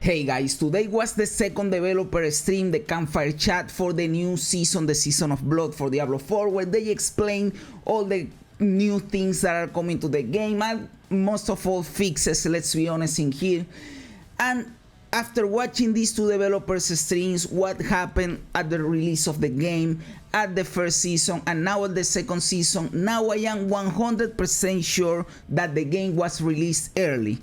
Hey guys, today was the second developer stream, the campfire chat for the new season, the Season of Blood for Diablo 4, where they explain all the new things that are coming to the game and most of all fixes, let's be honest, in here. And after watching these two developers streams, what happened at the release of the game, at the first season and now at the second season, now I am 100% sure that the game was released early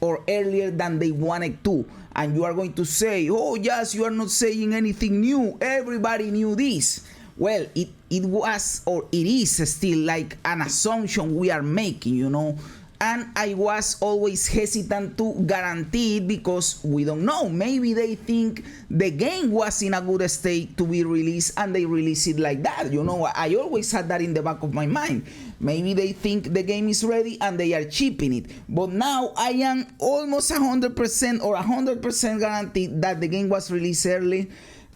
or earlier than they wanted to. And you are going to say, oh yes, you are not saying anything new, everybody knew this. Well, it was, or it is still like an assumption we are making, you know. And I was always hesitant to guarantee it because we don't know. Maybe they think the game was in a good state to be released and they release it like that. You know, I always had that in the back of my mind. Maybe they think the game is ready and they are chipping it. But now I am almost 100% or 100% guaranteed that the game was released early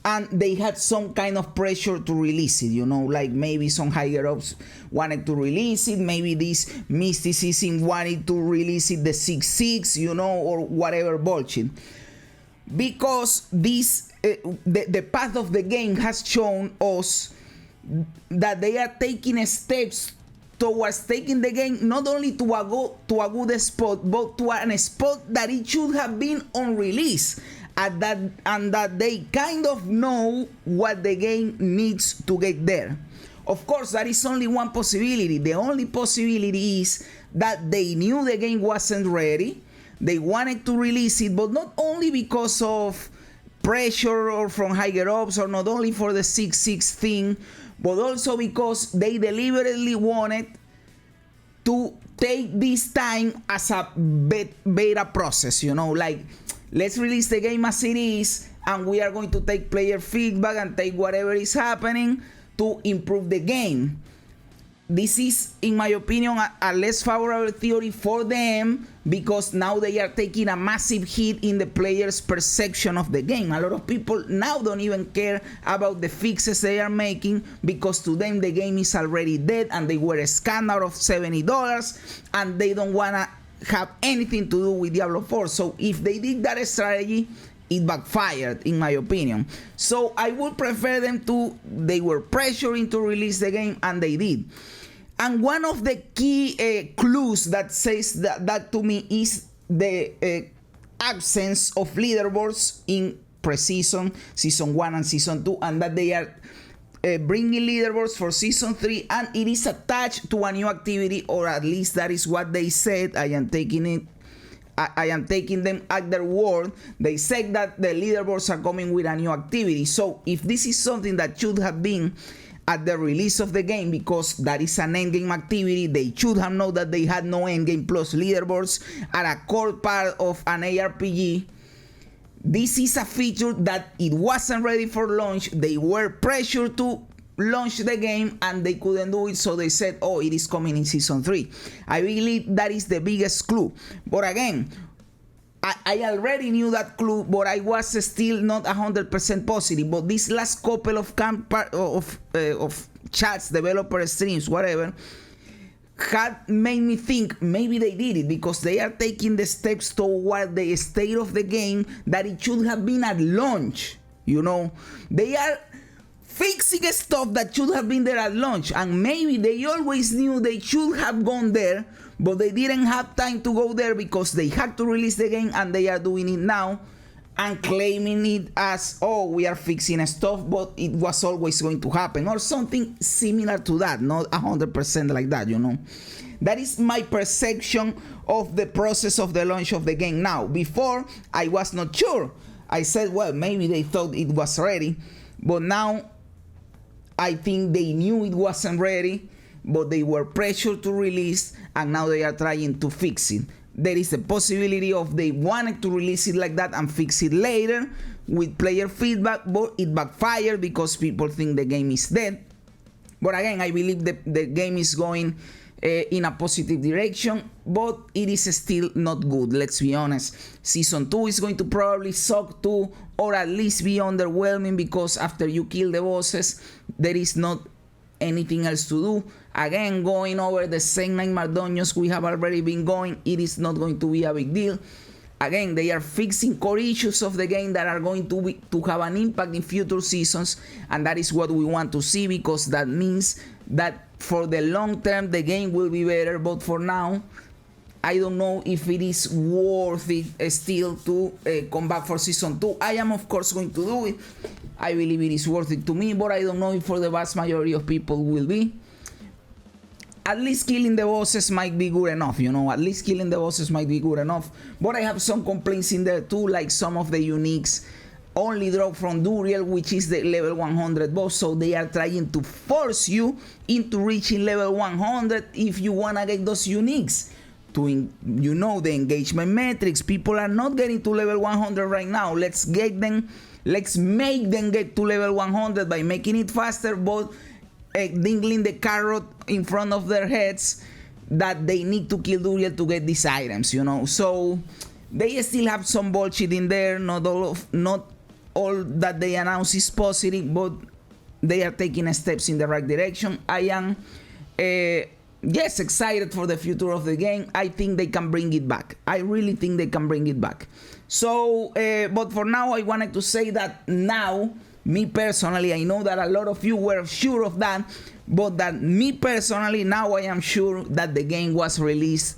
and they had some kind of pressure to release it, you know, like maybe some higher ups wanted to release it, maybe this mysticism wanted to release it the 6-6, you know, or whatever bullshit. Because this, the path of the game has shown us that they are taking steps towards taking the game not only to a good spot, but to a spot that it should have been on release. And that they kind of know what the game needs to get there. Of course, that is only one possibility. The only possibility is that they knew the game wasn't ready. They wanted to release it, but not only because of pressure or from higher ups, or not only for the 6-6 thing, but also because they deliberately wanted to take this time as a beta process, you know, like, let's release the game as it is, and we are going to take player feedback and take whatever is happening to improve the game. This is, in my opinion, a less favorable theory for them because now they are taking a massive hit in the player's perception of the game. A lot of people now don't even care about the fixes they are making because to them the game is already dead and they were scammed out of $70 and they don't want to have anything to do with Diablo 4. So if they did that strategy, it backfired, in my opinion. So I would prefer them to, they were pressuring to release the game and they did. And one of the key clues that says that to me is the absence of leaderboards in pre-season, season 1 and season 2, and that they are bringing leaderboards for season 3 and it is attached to a new activity, or at least that is what they said. I am taking them at their word. They said that the leaderboards are coming with a new activity. So if this is something that should have been at the release of the game, because that is an endgame activity, they should have known that they had no endgame plus leaderboards are a core part of an ARPG. This is a feature that it wasn't ready for launch. They were pressured to launch the game and they couldn't do it, so they said, oh, it is coming in season 3. I believe that is the biggest clue. But again, I already knew that clue, but I was still not 100% positive. But this last couple of chats, developer streams, whatever, had made me think maybe they did it because they are taking the steps toward the state of the game that it should have been at launch. You know, they are fixing stuff that should have been there at launch, and maybe they always knew they should have gone there, but they didn't have time to go there because they had to release the game, and they are doing it now and claiming it as, oh, we are fixing stuff, but it was always going to happen, or something similar to that, not 100% like that, you know. That is my perception of the process of the launch of the game now. Before, I was not sure. I said, well, maybe they thought it was ready, but now I think they knew it wasn't ready, but they were pressured to release, and now they are trying to fix it. There is a possibility of they wanted to release it like that and fix it later with player feedback, but it backfired because people think the game is dead. But again, I believe the game is going in a positive direction, but it is still not good, let's be honest. Season 2 is going to probably suck too, or at least be underwhelming, because after you kill the bosses, there is not anything else to do. Again, going over the same 9 Mardoños we have already been going, it is not going to be a big deal. Again, they are fixing core issues of the game that are going to have an impact in future seasons, and that is what we want to see, because that means that for the long term the game will be better. But for now, I don't know if it is worth it still to come back for season 2. I am of course going to do it. I believe it is worth it to me, but I don't know if for the vast majority of people will be. At least killing the bosses might be good enough, you know, at least killing the bosses might be good enough. But I have some complaints in there too, like some of the uniques only drop from Duriel, which is the level 100 boss, so they are trying to force you into reaching level 100 if you wanna get those uniques. To, you know, the engagement metrics, people are not getting to level 100 right now. Let's get them, let's make them get to level 100 by making it faster, but dingling the carrot in front of their heads that they need to kill Duriel to get these items, you know. So they still have some bullshit in there. Not all that they announce is positive, but they are taking steps in the right direction. I am yes, excited for the future of the game. I think they can bring it back. I really think they can bring it back. So but for now, I wanted to say that now, me personally, I know that a lot of you were sure of that, but that me personally, now I am sure that the game was released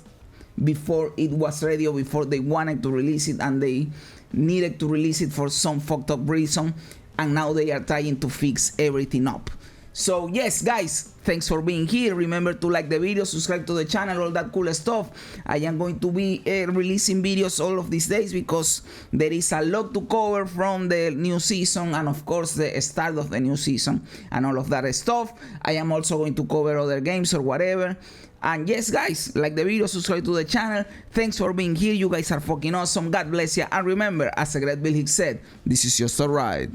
before it was ready, or before they wanted to release it and they needed to release it for some fucked up reason, and now they are trying to fix everything up. So yes, guys, thanks for being here. Remember to like the video, subscribe to the channel, all that cool stuff. I am going to be releasing videos all of these days because there is a lot to cover from the new season, and of course the start of the new season and all of that stuff. I am also going to cover other games or whatever. And yes, guys, like the video, subscribe to the channel. Thanks for being here. You guys are fucking awesome. God bless you. And remember, as a great Bill Hicks said, this is just a ride.